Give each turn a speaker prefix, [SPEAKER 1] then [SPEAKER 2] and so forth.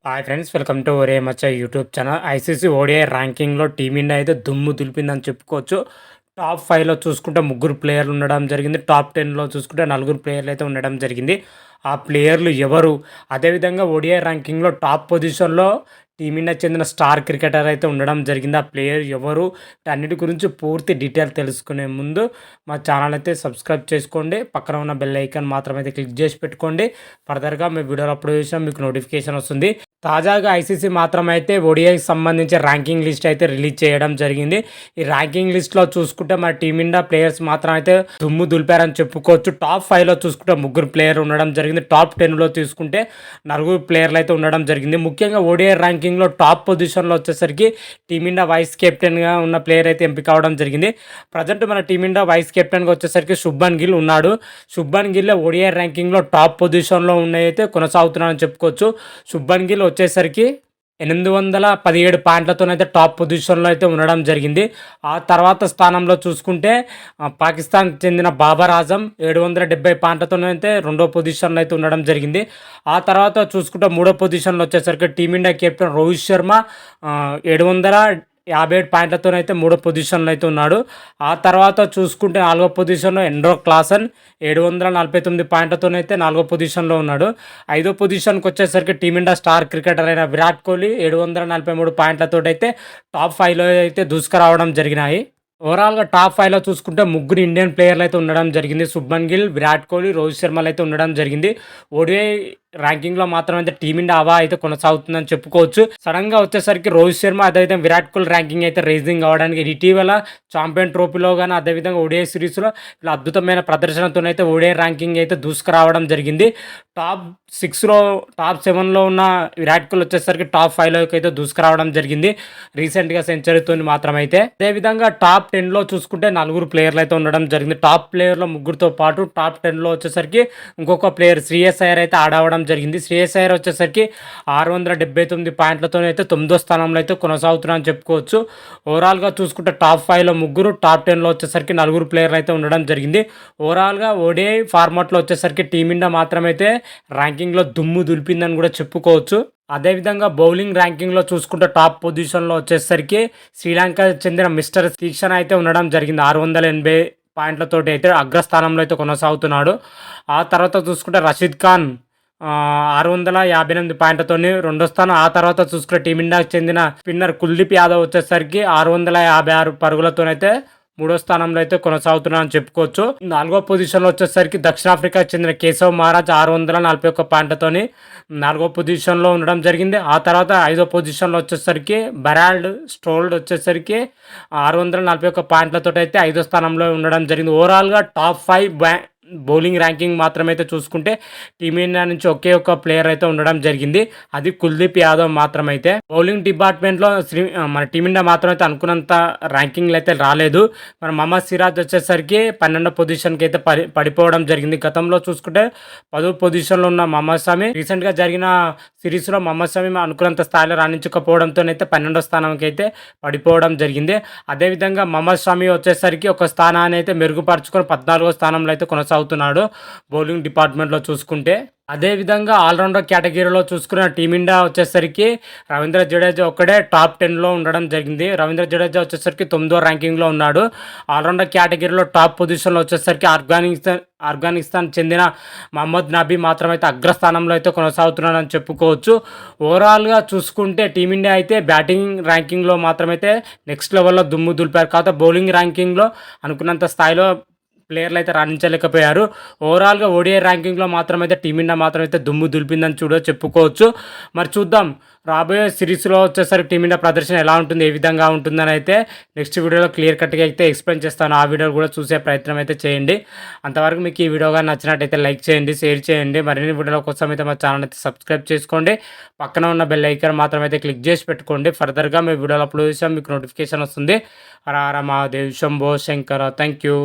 [SPEAKER 1] Hi friends, welcome to Ore Maccha YouTube channel. ICC ODI ర్యాంకింగ్లో Team India అయితే దుమ్ము దులిపిందని చెప్పుకోవచ్చు. టాప్ 5లో చూసుకుంటే ముగ్గురు ప్లేయర్లు ఉండడం జరిగింది. టాప్ 10లో చూసుకుంటే నలుగురు ప్లేయర్లు అయితే ఉండడం జరిగింది. ఆ ప్లేయర్లు ఎవరు? అదేవిధంగా ఓడిఐ ర్యాంకింగ్లో టాప్ పొజిషన్లో టీమిండియా చెందిన స్టార్ క్రికెటర్ అయితే ఉండడం జరిగింది. ఆ ప్లేయర్ ఎవరు? అన్నిటి గురించి పూర్తి డీటెయిల్ తెలుసుకునే ముందు మా ఛానల్ అయితే సబ్స్క్రైబ్ చేసుకోండి. పక్కన ఉన్న బెల్ ఐకాన్ మాత్రం అయితే క్లిక్ చేసి పెట్టుకోండి. ఫర్దర్గా మీ వీడియోలు అప్లోడ్ చేసినా మీకు నోటిఫికేషన్ వస్తుంది. తాజాగా ఐసీసీ మాత్రం అయితే ఓడిఐకి సంబంధించి ర్యాంకింగ్ లిస్ట్ అయితే రిలీజ్ చేయడం జరిగింది. ఈ ర్యాంకింగ్ లిస్ట్లో చూసుకుంటే మన టీమిండియా ప్లేయర్స్ మాత్రం అయితే దుమ్ము దులిపారని చెప్పుకోవచ్చు. టాప్ 5లో చూసుకుంటే ముగ్గురు ప్లేయర్ ఉండడం జరిగింది. టాప్ 10లో తీసుకుంటే నలుగురు ప్లేయర్లు అయితే ఉండడం జరిగింది. ముఖ్యంగా ఓడిఐ ర్యాంకింగ్లో టాప్ పొజిషన్లో వచ్చేసరికి టీమిండియా వైస్ కెప్టెన్గా ఉన్న ప్లేయర్ అయితే ఎంపిక అవడం జరిగింది. ప్రజెంట్ మన టీమిండియా వైస్ కెప్టెన్గా వచ్చేసరికి శుభ్మన్ గిల్ ఉన్నాడు. శుభ్మన్ గిల్ ఓడిఐ ర్యాంకింగ్లో టాప్ పొజిషన్లో ఉన్నాయైతే కొనసాగుతున్నారని చెప్పుకోవచ్చు. శుభ్మన్ గిల్ వచ్చేసరికి 817 పాయింట్లతోనైతే టాప్ పొజిషన్లో అయితే ఉండడం జరిగింది. ఆ తర్వాత స్థానంలో చూసుకుంటే పాకిస్తాన్ చెందిన బాబర్ ఆజం 770 పాయింట్లతోనైతే రెండో పొజిషన్లో అయితే ఉండడం జరిగింది. ఆ తర్వాత చూసుకుంటే మూడో పొజిషన్లో వచ్చేసరికి టీమిండియా కెప్టెన్ రోహిత్ శర్మ 757 పాయింట్లతోనైతే మూడో పొజిషన్లో అయితే ఉన్నాడు. ఆ తర్వాత చూసుకుంటే నాలుగో పొజిషన్లో ఎండ్రో క్లాసన్ 749 పాయింట్లతోనైతే నాలుగో పొజిషన్లో ఉన్నాడు. ఐదో పొజిషన్కి వచ్చేసరికి టీమిండియా స్టార్ క్రికెటర్ అయిన విరాట్ కోహ్లీ 743 పాయింట్లతో అయితే టాప్ 5లో అయితే దూసుకురావడం జరిగినాయి. ఓవరాల్గా టాప్ 5లో చూసుకుంటే ముగ్గురు ఇండియన్ ప్లేయర్లు అయితే ఉండడం జరిగింది. శుభ్మన్ గిల్, విరాట్ కోహ్లీ, రోహిత్ శర్మలు అయితే ఉండడం జరిగింది. ఓడిఐ ర్యాంకింగ్లో మాత్రం అయితే టీమిండియా హవా అయితే కొనసాగుతుందని చెప్పుకోవచ్చు. సడన్గా వచ్చేసరికి రోహిత్ శర్మ అదేవిధంగా విరాట్ కోహ్లీ ర్యాంకింగ్ అయితే రేజింగ్ అవడానికి ఇటీవల ఛాంపియన్ ట్రోఫీలో కానీ అదేవిధంగా ఓడిఐ సిరీస్లో ఇలా అద్భుతమైన ప్రదర్శనతోనైతే ఓడిఐ ర్యాంకింగ్ అయితే దూసుకురావడం జరిగింది. టాప్ 6లో టాప్ 7లో ఉన్న విరాట్ కోహ్లీ వచ్చేసరికి టాప్ 5లోకి అయితే దూసుకురావడం జరిగింది రీసెంట్గా సెంచరీతో మాత్రం అయితే. అదేవిధంగా టాప్ 10లో చూసుకుంటే నలుగురు ప్లేయర్లు అయితే ఉండడం జరిగింది. టాప్ ప్లేయర్లో ముగ్గురుతో పాటు టాప్ 10లో వచ్చేసరికి ఇంకొక ప్లేయర్ శ్రేయస్ అయ్యర్ అయితే ఆడవడం జరిగింది. శ్రేయస్ అయ్యర్ వచ్చేసరికి 679 పాయింట్లతో అయితే 9వ స్థానంలో అయితే కొనసాగుతున్నారని చెప్పుకోవచ్చు. ఓవరాల్గా చూసుకుంటే టాప్ 5లో ముగ్గురు, టాప్ 10లో వచ్చేసరికి నలుగురు ప్లేయర్లు అయితే ఉండడం జరిగింది. ఓవరాల్గా ఓడిఐ ఫార్మాట్లో వచ్చేసరికి టీమిండియా మాత్రమైతే ర్యాంకింగ్లో దుమ్ము దులిపిందని కూడా చెప్పుకోవచ్చు. అదేవిధంగా బౌలింగ్ ర్యాంకింగ్లో చూసుకుంటే టాప్ పొజిషన్లో వచ్చేసరికి శ్రీలంక చెందిన మిస్టర్ తీక్షణ అయితే ఉండడం జరిగింది. 680 పాయింట్లతోటి అయితే అగ్రస్థానంలో అయితే కొనసాగుతున్నాడు. ఆ తర్వాత చూసుకుంటే రషీద్ ఖాన్ 658 పాయింట్లతో రెండో స్థానం. ఆ తర్వాత చూసుకుంటే టీమిండియాకి చెందిన స్పిన్నర్ కుల్దీప్ యాదవ్ వచ్చేసరికి 656 పరుగులతోనైతే మూడో స్థానంలో అయితే కొనసాగుతున్నారని చెప్పుకోవచ్చు. నాలుగో పొజిషన్లో వచ్చేసరికి దక్షిణాఫ్రికా చెందిన కేశవ్ మహారాజ్ 641 పాయింట్లతోని నాలుగో పొజిషన్లో ఉండడం జరిగింది. ఆ తర్వాత ఐదో పొజిషన్లో వచ్చేసరికి బెరాల్డ్ స్టోల్డ్ వచ్చేసరికి 641 పాయింట్లతో అయితే ఐదో స్థానంలో ఉండడం జరిగింది. ఓవరాల్గా టాప్ 5 బౌలింగ్ ర్యాంకింగ్ మాత్రమైతే చూసుకుంటే టీమిండియా నుంచి ఒకే ఒక్క ప్లేయర్ అయితే ఉండడం జరిగింది. అది కుల్దీప్ యాదవ్ మాత్రమైతే. బౌలింగ్ డిపార్ట్మెంట్లో మన టీమిండియా మాత్రమైతే అనుకున్నంత ర్యాంకింగ్లు అయితే రాలేదు. మన మహమ్మద్ సిరాజ్ వచ్చేసరికి 12వ పొజిషన్కి అయితే పడిపోవడం జరిగింది. గతంలో చూసుకుంటే 10వ పొజిషన్లో ఉన్న మహమ్మద్ షమి రీసెంట్గా జరిగిన సిరీస్లో మహమ్మద్ షమి అనుకున్నంత స్థాయిలో రాణించకపోవడంతో అయితే 12వ స్థానానికి అయితే పడిపోవడం జరిగింది. అదేవిధంగా మహమ్మద్ షమి వచ్చేసరికి ఒక స్థానాన్ని అయితే మెరుగుపరుచుకొని 14వ స్థానంలో అయితే కొనసాగుతున్నాడు బౌలింగ్ డిపార్ట్మెంట్లో చూసుకుంటే. అదేవిధంగా ఆల్రౌండర్ కేటగిరీలో చూసుకున్న టీమిండియా వచ్చేసరికి రవీంద్ర జడేజా ఒక్కడే టాప్ 10లో ఉండడం జరిగింది. రవీంద్ర జడేజా వచ్చేసరికి 9వ ర్యాంకింగ్లో ఉన్నాడు. ఆల్రౌండర్ కేటగిరీలో టాప్ పొజిషన్లో వచ్చేసరికి ఆఫ్ఘనిస్తాన్ చెందిన మహమ్మద్ నబీ మాత్రమైతే అగ్రస్థానంలో అయితే కొనసాగుతున్నాడని చెప్పుకోవచ్చు. ఓవరాల్గా చూసుకుంటే టీమిండియా అయితే బ్యాటింగ్ ర్యాంకింగ్లో మాత్రమైతే నెక్స్ట్ లెవెల్లో దుమ్ము దులిపారు. కాకపోతే బౌలింగ్ ర్యాంకింగ్లో అనుకున్నంత స్థాయిలో ప్లేయర్లు అయితే రాణించలేకపోయారు. ఓవరాల్గా ఓడిఐ ర్యాంకింగ్లో మాత్రమైతే టీమిండియా మాత్రమైతే దుమ్ము దులిపిందని చెప్పుకోవచ్చు. మరి చూద్దాం రాబోయే సిరీస్లో వచ్చేసరికి టీమిండియా ప్రదర్శన ఎలా ఉంటుంది, ఏ విధంగా ఉంటుందని అయితే నెక్స్ట్ వీడియోలో క్లియర్ కట్గా అయితే ఎక్స్ప్లెయిన్ చేస్తాను. ఆ వీడియో కూడా చూసే ప్రయత్నం అయితే చేయండి. అంతవరకు మీకు ఈ వీడియోగా నచ్చినట్టయితే లైక్ చేయండి, షేర్ చేయండి. మరిన్ని వీడియోల కోసం అయితే మా ఛానల్ అయితే సబ్స్క్రైబ్ చేసుకోండి. పక్కన ఉన్న బెల్ ఐకాన్ మాత్రమైతే క్లిక్ చేసి పెట్టుకోండి. ఫర్దర్గా మీ వీడియోలో అప్లోడ్ చేసాం మీకు నోటిఫికేషన్ వస్తుంది. హర హర మహాదేవ్ శంభో శంకర. Thank you.